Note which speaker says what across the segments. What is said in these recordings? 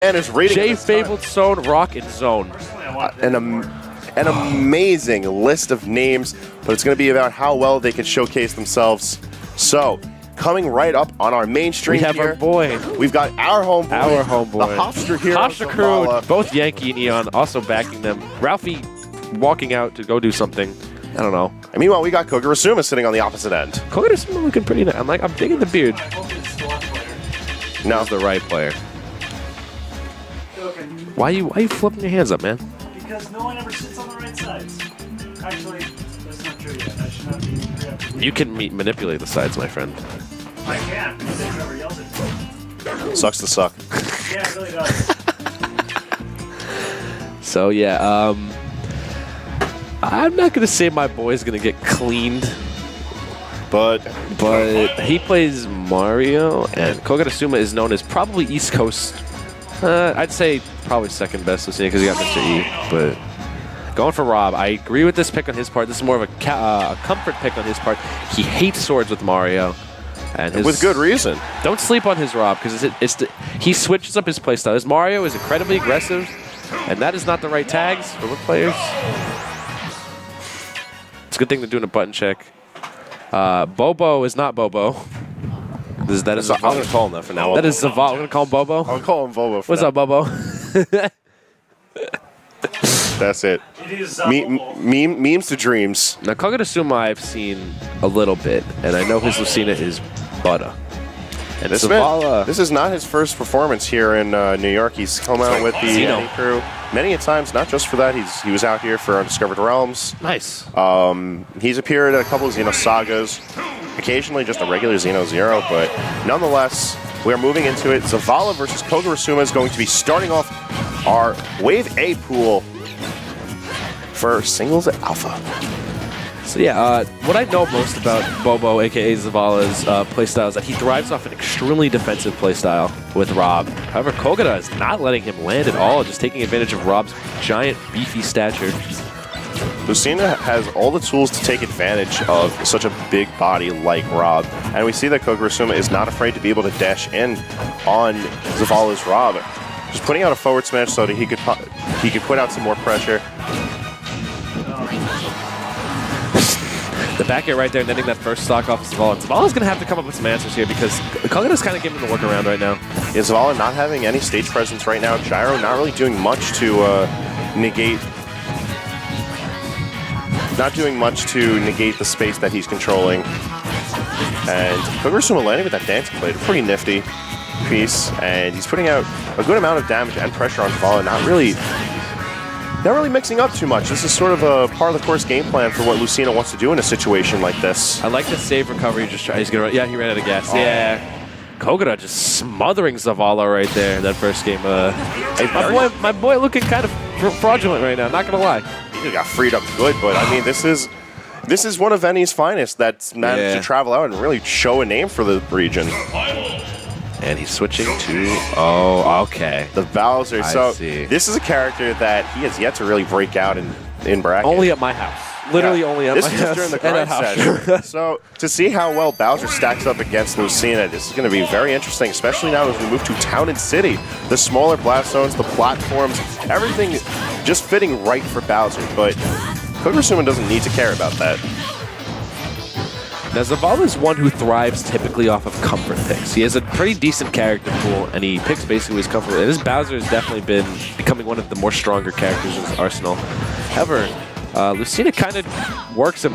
Speaker 1: And his rating
Speaker 2: J Fabled Zone, Rock, and Zone.
Speaker 1: An amazing list of names, but it's going to be about how well they can showcase themselves. So, coming right up on our main stream
Speaker 2: we have
Speaker 1: here,
Speaker 2: our boy.
Speaker 1: We've got our homeboy.
Speaker 2: Our homeboy.
Speaker 1: The Hofstra hero.
Speaker 2: Hofstra crew, both Yankee and Eon, also backing them. Ralphie walking out to go do something. I don't know.
Speaker 1: And meanwhile, we got Kogarasuma sitting on the opposite end.
Speaker 2: Kogarasuma looking pretty nice. I'm digging the beard.
Speaker 1: No,
Speaker 2: the right player. Why you flipping your hands up, man?
Speaker 3: Because no one ever sits on the right sides. Actually, that's not true yet. I should not be preemptive.
Speaker 2: You can manipulate the sides, my friend.
Speaker 3: I can, because Trevor yells at me.
Speaker 1: sucks to suck.
Speaker 3: Yeah, it really does.
Speaker 2: So yeah, I'm not gonna say my boy's gonna get cleaned,
Speaker 1: But
Speaker 2: he plays Mario, and Kogarasuma is known as probably East Coast. I'd say probably second best Lucina because he got Mr. E. But going for Rob, I agree with this pick on his part. This is more of a comfort pick on his part. He hates swords with Mario, and
Speaker 1: with good reason.
Speaker 2: Don't sleep on his Rob because he switches up his playstyle. His Mario is incredibly aggressive, and that is not the right tags for Rook players. It's a good thing they're doing a button check. Bobo is not Bobo. That is
Speaker 1: I'm going to call him that for now.
Speaker 2: That is Zavala. We're going to call him Bobo?
Speaker 1: I'll call him Bobo for
Speaker 2: What's
Speaker 1: now.
Speaker 2: up, Bobo?
Speaker 1: That's it.
Speaker 3: It is
Speaker 1: Memes to dreams.
Speaker 2: Now, Kogarasuma I've seen a little bit, and I know his Lucina is butter. And Zavala...
Speaker 1: This is not his first performance here in New York. He's come out with the
Speaker 2: Xeno
Speaker 1: crew many a times. Not just for that. He was out here for Undiscovered Realms.
Speaker 2: Nice.
Speaker 1: He's appeared at a couple of Xeno sagas. Occasionally just a regular Xeno Zero, but nonetheless, we are moving into it. Zavala versus Kogarasuma is going to be starting off our Wave A pool for singles at Alpha.
Speaker 2: So yeah, what I know most about Bobo, aka Zavala's playstyle is that he thrives off an extremely defensive playstyle with Rob. However, Kogara is not letting him land at all, just taking advantage of Rob's giant, beefy stature.
Speaker 1: Lucina has all the tools to take advantage of such a big body like Rob, and we see that Kogarasuma is not afraid to be able to dash in on Zavala's Rob, just putting out a forward smash so that he could put out some more pressure.
Speaker 2: The back air right there, netting that first stock off of Zavala. Zavala's going to have to come up with some answers here because Kogara's kind of giving him the workaround right now.
Speaker 1: Yeah, Zavala not having any stage presence right now. Gyro not really doing much to negate the space that he's controlling. And Kogarasuma landing with that dancing blade, a pretty nifty piece, and he's putting out a good amount of damage and pressure on Zavala, not really mixing up too much. This is sort of a part of the course game plan for what Lucina wants to do in a situation like this.
Speaker 2: I like the save recovery. He's gonna. Yeah, he ran out of gas. Oh. Yeah. Kogara just smothering Zavala right there in that first game. My boy looking kind of fraudulent right now, not gonna lie.
Speaker 1: He got freed up good, but I mean, this is one of NE's finest that's managed to travel out and really show a name for the region.
Speaker 2: And he's switching to... Oh, okay.
Speaker 1: The Bowser.
Speaker 2: I see.
Speaker 1: This is a character that he has yet to really break out in bracket.
Speaker 2: Only at my house. Literally only at my house.
Speaker 1: This is just during the grind session. So to see how well Bowser stacks up against Lucina, this is going to be very interesting, especially now as we move to Town and City. The smaller blast zones, the platforms, everything just fitting right for Bowser. But Kogarasuma doesn't need to care about that.
Speaker 2: Now, Zavala is one who thrives typically off of comfort picks. He has a pretty decent character pool, and he picks basically his comfort. And this Bowser has definitely been becoming one of the more stronger characters in his arsenal. However, Lucina kind of works him.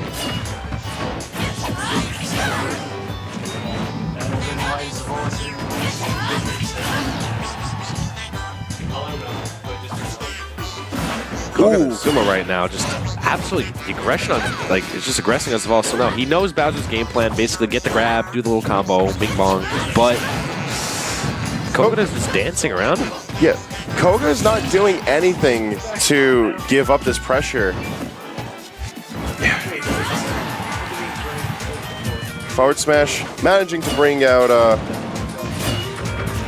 Speaker 2: Kogarasuma right now, just absolutely aggression on, it's just aggressing on Zavala. So now he knows Bowser's game plan, basically get the grab, do the little combo, bing bong, but Kogara's just dancing around him.
Speaker 1: Yeah, Kogara's not doing anything to give up this pressure. Forward smash, managing to bring out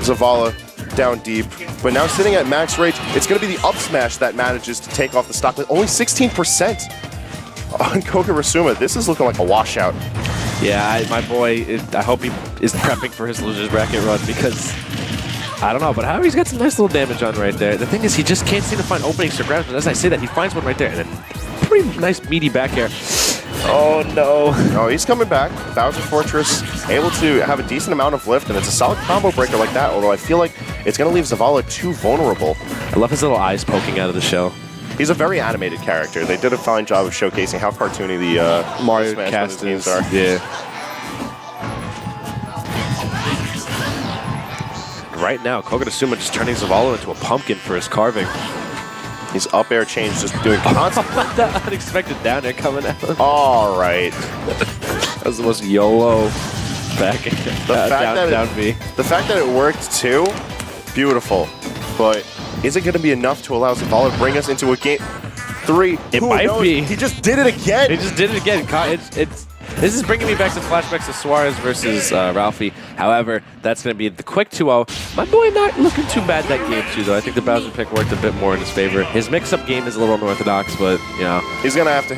Speaker 1: Zavala down deep, but now sitting at max rate, it's going to be the up smash that manages to take off the stock with only 16% on Kogarasuma. This is looking like a washout.
Speaker 2: Yeah, my boy, I hope he is prepping for his loser's bracket run because I don't know, but however, he's got some nice little damage on right there. The thing is, he just can't seem to find openings to grab. But as I say that, he finds one right there, and then pretty nice meaty back air. Oh no!
Speaker 1: Oh, he's coming back. Thousand Fortress able to have a decent amount of lift, and it's a solid combo breaker like that. Although I feel like it's going to leave Zavala too vulnerable.
Speaker 2: I love his little eyes poking out of the shell.
Speaker 1: He's a very animated character. They did a fine job of showcasing how cartoony the
Speaker 2: Mario
Speaker 1: Smash
Speaker 2: cast
Speaker 1: Brothers games
Speaker 2: is.
Speaker 1: are.
Speaker 2: Yeah. Right now, Kogarasuma just turning Zavala into a pumpkin for his carving.
Speaker 1: He's up air change, just doing constant.
Speaker 2: That unexpected down air coming out.
Speaker 1: All right.
Speaker 2: That was the most YOLO back down B.
Speaker 1: The fact that it worked too, beautiful. But is it going to be enough to allow Zavala to bring us into a game 3?
Speaker 2: It
Speaker 1: Who
Speaker 2: might
Speaker 1: knows?
Speaker 2: be.
Speaker 1: He just did it again.
Speaker 2: He just did it again. This is bringing me back to flashbacks to Suarez versus Ralphie. However, that's going to be the quick 2-0. My boy not looking too bad that game, too, though. I think the Bowser pick worked a bit more in his favor. His mix-up game is a little unorthodox, but, you know.
Speaker 1: He's going to have to